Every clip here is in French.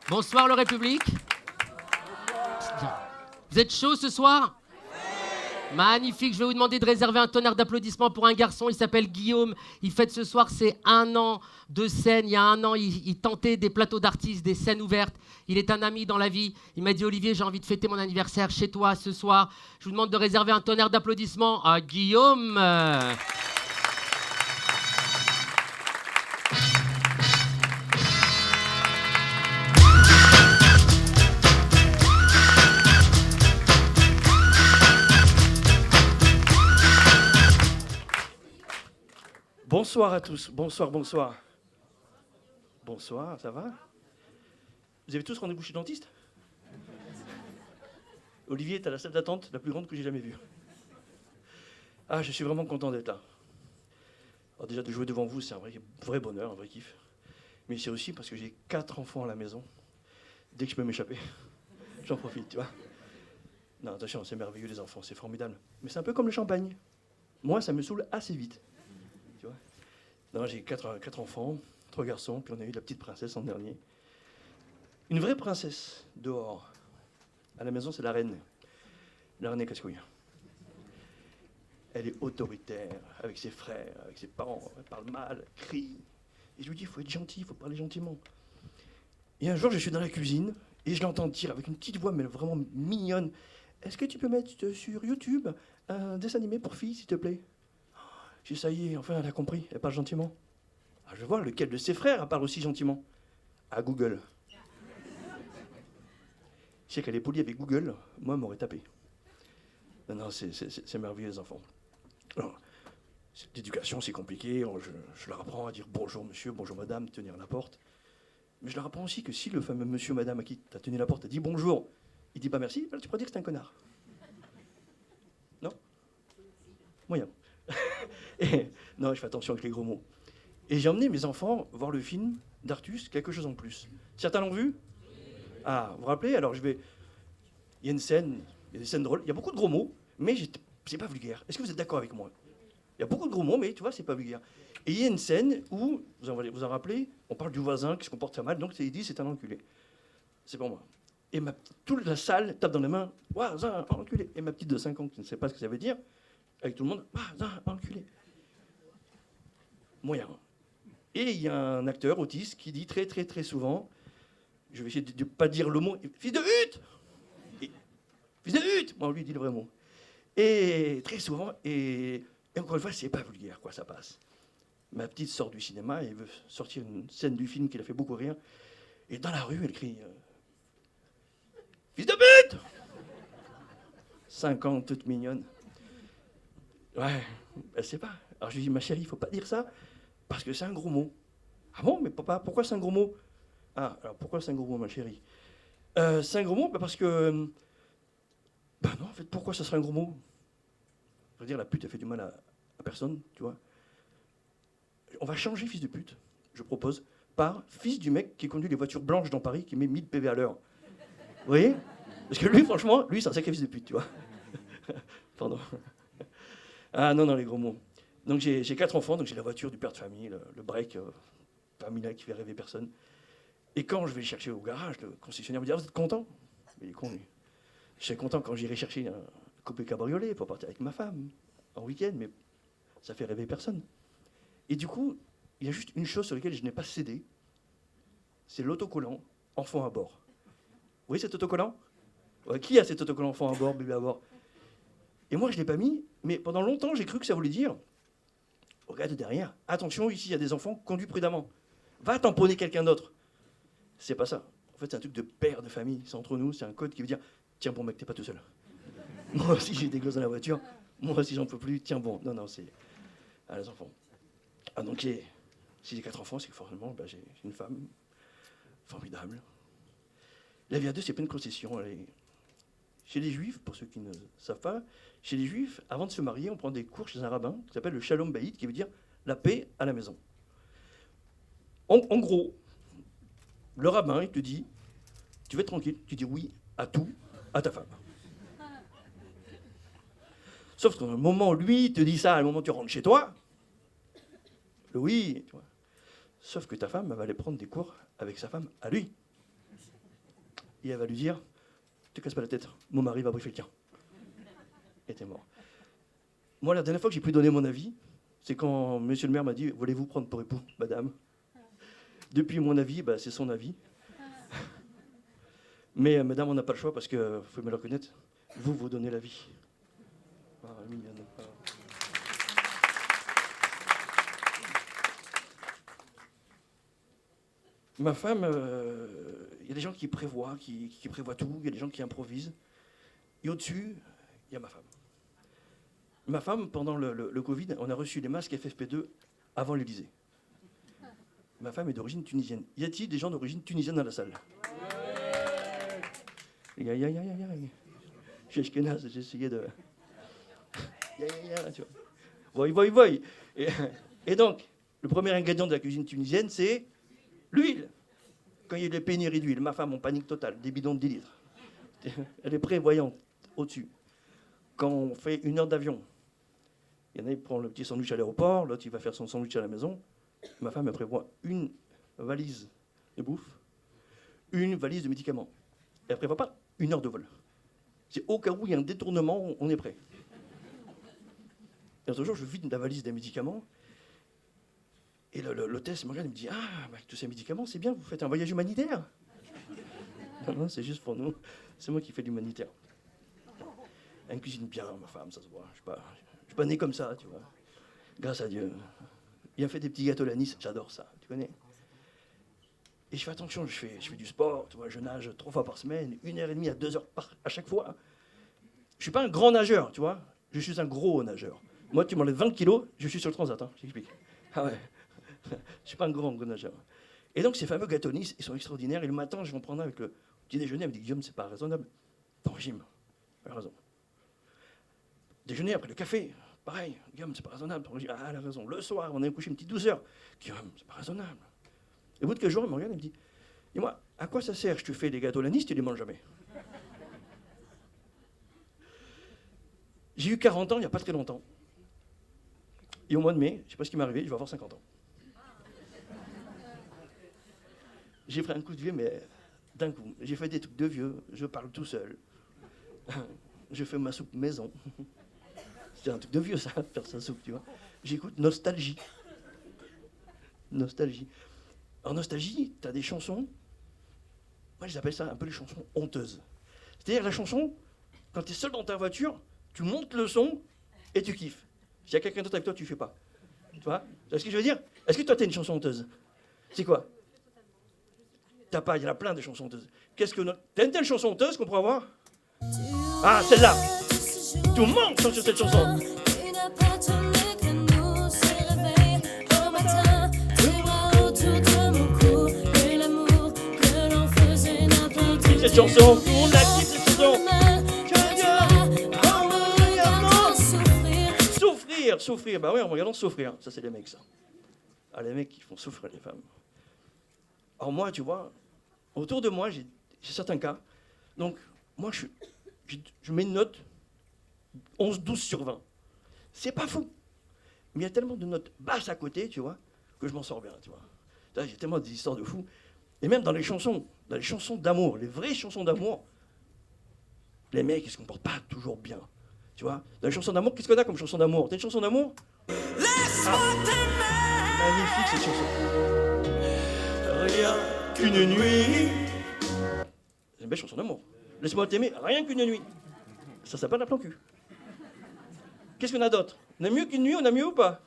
Bonsoir le République. Vous êtes chaud ce soir? Magnifique, je vais vous demander de réserver un tonnerre d'applaudissements pour un garçon, il s'appelle Guillaume, il fête ce soir ses 1 an de scène, il y a 1 an, il tentait des plateaux d'artistes, des scènes ouvertes, il est un ami dans la vie, il m'a dit Olivier, j'ai envie de fêter mon anniversaire chez toi ce soir, je vous demande de réserver un tonnerre d'applaudissements à Guillaume. Bonsoir à tous, bonsoir. Bonsoir, ça va? Vous avez tous rendez-vous chez le dentiste? Olivier, t'as la salle d'attente la plus grande que j'ai jamais vue. Ah, je suis vraiment content d'être là. Alors déjà, de jouer devant vous, c'est un vrai bonheur, un vrai kiff. Mais c'est aussi parce que j'ai 4 enfants à la maison. Dès que je peux m'échapper, j'en profite, tu vois. Non, attention, c'est merveilleux les enfants, c'est formidable. Mais c'est un peu comme le champagne. Moi, ça me saoule assez vite. Non, j'ai 4 enfants, 3 garçons, puis on a eu la petite princesse en dernier. Une vraie princesse, dehors. À la maison, c'est la reine. La reine est casse-couille. Elle est autoritaire, avec ses frères, avec ses parents. Elle parle mal, elle crie. Et je lui dis, il faut être gentil, il faut parler gentiment. Et un jour, je suis dans la cuisine, et je l'entends dire avec une petite voix, mais vraiment mignonne, « Est-ce que tu peux mettre sur YouTube un dessin animé pour filles, s'il te plaît ?» J'ai dit, ça y est, enfin, elle a compris, elle parle gentiment. Alors, je vais voir lequel de ses frères elle parle aussi gentiment. À Google. Je sais qu'elle est polie avec Google, moi, elle m'aurait tapé. Non, c'est merveilleux, les enfants. Alors, l'éducation, c'est compliqué, je leur apprends à dire bonjour monsieur, bonjour madame, tenir la porte. Mais je leur apprends aussi que si le fameux monsieur, madame à qui tu as tenu la porte a dit bonjour, il dit pas merci, ben, tu pourrais dire que c'est un connard. Non? Moyen. Et, non, je fais attention avec les gros mots. Et j'ai emmené mes enfants voir le film d'Artus, Quelque chose en plus. Certains l'ont vu? Ah, vous vous rappelez? Alors il y a une scène, il y a des scènes drôles, il y a beaucoup de gros mots, mais c'est pas vulgaire. Est-ce que vous êtes d'accord avec moi? Il y a beaucoup de gros mots, mais tu vois, c'est pas vulgaire. Et il y a une scène où, vous en rappelez, on parle du voisin qui se comporte mal, donc il dit c'est un enculé. C'est pour moi. Et toute la salle tape dans les mains, voisin, enculé. Et ma petite de 5 ans qui ne sait pas ce que ça veut dire, avec tout le monde, voisin, enculé. Moyen. Et il y a un acteur autiste qui dit très souvent, je vais essayer de ne pas dire le mot, fils de hute! Fils de hute! Bon, lui, il dit le vrai mot. Et très souvent, et encore une fois, c'est pas vulgaire, quoi, ça passe. Ma petite sort du cinéma et veut sortir une scène du film qui l'a fait beaucoup rire. Et dans la rue, elle crie fils de pute! 5 ans, toute mignonne. Ouais, elle sait pas. Alors je lui dis, ma chérie, il faut pas dire ça, parce que c'est un gros mot. Ah bon, mais papa, pourquoi c'est un gros mot? Ah, alors pourquoi c'est un gros mot, ma chérie? C'est un gros mot parce que... Ben non, en fait, pourquoi ça serait un gros mot? Je veux dire, la pute, elle fait du mal à personne, tu vois. On va changer fils de pute, je propose, par fils du mec qui conduit les voitures blanches dans Paris, qui met 1000 PV à l'heure. Vous voyez? Parce que lui, franchement, lui, c'est un sacré fils de pute, tu vois. Pardon. Ah non, les gros mots. Donc j'ai 4 enfants, donc j'ai la voiture du père de famille, le break familial qui fait rêver personne. Et quand je vais le chercher au garage, le concessionnaire me dit, ah, vous êtes content? Mais il est con, lui. Je suis content quand j'irai chercher un coupé cabriolet pour partir avec ma femme en week-end, mais ça fait rêver personne. Et du coup, il y a juste une chose sur laquelle je n'ai pas cédé, c'est l'autocollant enfant à bord. Vous voyez cet autocollant? Ouais, qui a cet autocollant enfant à bord, bébé à bord? Et moi, je ne l'ai pas mis, mais pendant longtemps, j'ai cru que ça voulait dire, regarde derrière, attention, ici, il y a des enfants, conduis prudemment. Va tamponner quelqu'un d'autre. C'est pas ça. En fait, c'est un truc de père de famille. C'est entre nous, c'est un code qui veut dire, tiens bon mec, t'es pas tout seul. Moi aussi, j'ai des gosses dans la voiture. Moi aussi, j'en peux plus. Tiens bon. Non, c'est... Ah, les enfants. Ah, donc, si j'ai 4 enfants, c'est que forcément, j'ai une femme formidable. La vie à deux, c'est pas une concession. Chez les Juifs, pour ceux qui ne savent pas, chez les Juifs, avant de se marier, on prend des cours chez un rabbin qui s'appelle le Shalom Bayit, qui veut dire la paix à la maison. En gros, le rabbin, il te dit, tu veux être tranquille, tu dis oui à tout, à ta femme. Sauf qu'à un moment, lui, il te dit ça, à un moment, tu rentres chez toi, le oui, tu vois. Sauf que ta femme, elle va aller prendre des cours avec sa femme à lui. Et elle va lui dire, te casse pas la tête, mon mari va briefer le tien. Et t'es mort. Moi, la dernière fois que j'ai pu donner mon avis, c'est quand monsieur le maire m'a dit, voulez-vous prendre pour époux, madame? Depuis mon avis, c'est son avis. Mais madame, on n'a pas le choix parce que, faut me le reconnaître, vous donnez la vie. Ah, mignonne. Ah. Ma femme, il y a des gens qui prévoient, qui prévoient tout, il y a des gens qui improvisent. Et au-dessus, il y a ma femme. Ma femme, pendant le Covid, on a reçu les masques FFP2 avant l'Élysée. Ma femme est d'origine tunisienne. Y a-t-il des gens d'origine tunisienne dans la salle? Ya. Je suis ashkénaze, j'ai essayé de... Ya, tu vois. Voy. Et donc, le premier ingrédient de la cuisine tunisienne, c'est l'huile. Quand il y a des pénuries d'huile, ma femme en panique totale, des bidons de 10 litres. Elle est prévoyante, au-dessus. Quand on fait 1 heure d'avion, il y en a qui prend le petit sandwich à l'aéroport, l'autre il va faire son sandwich à la maison. Ma femme elle prévoit une valise de bouffe, une valise de médicaments. Elle ne prévoit pas 1 heure de vol. C'est au cas où il y a un détournement, on est prêt. Et un jour, je vide la valise des médicaments. Et l'hôtesse me regarde et me dit, tous ces médicaments, c'est bien, vous faites un voyage humanitaire. Non, c'est juste pour nous. C'est moi qui fais l'humanitaire. Elle cuisine bien, ma femme, ça se voit. Je suis pas né comme ça, tu vois. Grâce à Dieu. Bien fait des petits gâteaux l'anis, j'adore ça, tu connais. Et je fais attention, je fais du sport, tu vois, je nage 3 fois par semaine, 1h30 à 2h à chaque fois. Je suis pas un grand nageur, tu vois. Je suis un gros nageur. Moi, tu m'enlèves 20 kilos, je suis sur le transat, je t'explique. Ah ouais. Je suis pas un grand nageur. Et donc, ces fameux gâteaux Nice, ils sont extraordinaires. Et le matin, je vais en prendre un avec le petit déjeuner. Elle me dit, Guillaume, c'est pas raisonnable. Ton régime, elle a raison. Déjeuner après le café, pareil. Guillaume, c'est pas raisonnable. Ton régime, elle a raison. Le soir, on a couché une petite douceur. Guillaume, c'est pas raisonnable. Et au bout de quelques jours, elle me regarde et me dit, dis-moi, à quoi ça sert? Je te fais des gâteaux Nice, tu les manges jamais. J'ai eu 40 ans il n'y a pas très longtemps. Et au mois de mai, je ne sais pas ce qui m'est arrivé, je vais avoir 50 ans. J'ai pris un coup de vieux, mais d'un coup. J'ai fait des trucs de vieux, je parle tout seul. Je fais ma soupe maison. C'est un truc de vieux, ça, faire sa soupe, tu vois. J'écoute Nostalgie. Nostalgie. En Nostalgie, tu as des chansons, moi j'appelle ça un peu les chansons honteuses. C'est-à-dire la chanson, quand tu es seul dans ta voiture, tu montes le son et tu kiffes. S'il y a quelqu'un d'autre avec toi, tu ne fais pas. Tu vois? Tu vois ce que je veux dire? Est-ce que toi, tu as une chanson honteuse? C'est quoi? T'as pas, il y en a plein de chansons honteuses. Qu'est-ce que t'as une telle chanson honteuse qu'on pourra voir? Ah, celle-là. Tout le monde chante sur cette chanson. Cette chanson, on a qui cette chanson? Souffrir, bah oui, en regardant souffrir. Ça, c'est les mecs, ça. Ah, les mecs qui font souffrir les femmes. Alors moi, tu vois, autour de moi, j'ai certains cas. Donc, moi, je mets une note 11-12 sur 20. C'est pas fou. Mais il y a tellement de notes basses à côté, tu vois, que je m'en sors bien, tu vois. J'ai tellement des histoires de fous. Et même dans les chansons d'amour, les vraies chansons d'amour, les mecs, ils se comportent pas toujours bien. Tu vois, dans les chansons d'amour, qu'est-ce qu'on a comme chanson d'amour? T'as une chanson d'amour? Magnifique cette chanson. Rien qu'une nuit. C'est une belle chanson d'amour. Laisse-moi t'aimer, rien qu'une nuit. Ça s'appelle un plan cul. Qu'est-ce qu'on a d'autre? On a mieux qu'une nuit, on a mieux ou pas?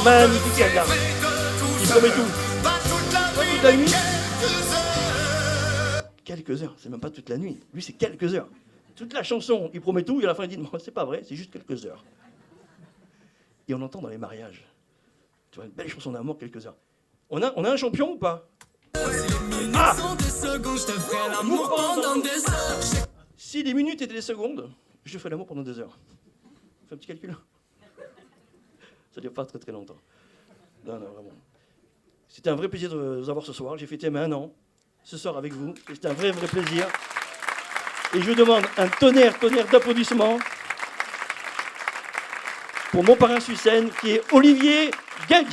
Magnifique, regarde. Il promet tout. Pas toute la nuit. Quelques heures, c'est même pas toute la nuit. Lui, c'est quelques heures. Toute la chanson, il promet tout, et à la fin, il dit non, c'est pas vrai, c'est juste quelques heures. Et on entend dans les mariages. Tu vois, une belle chanson d'amour, quelques heures. On a un champion ou pas? Si les minutes étaient des secondes, je ferais l'amour pendant 2 heures. Fais un petit calcul. Ça ne dure pas très très longtemps. Non, vraiment. C'était un vrai plaisir de vous avoir ce soir. J'ai fêté mes 1 an ce soir avec vous. C'était un vrai plaisir. Et je demande un tonnerre d'applaudissements pour mon parrain sur scène qui est Olivier Gadji.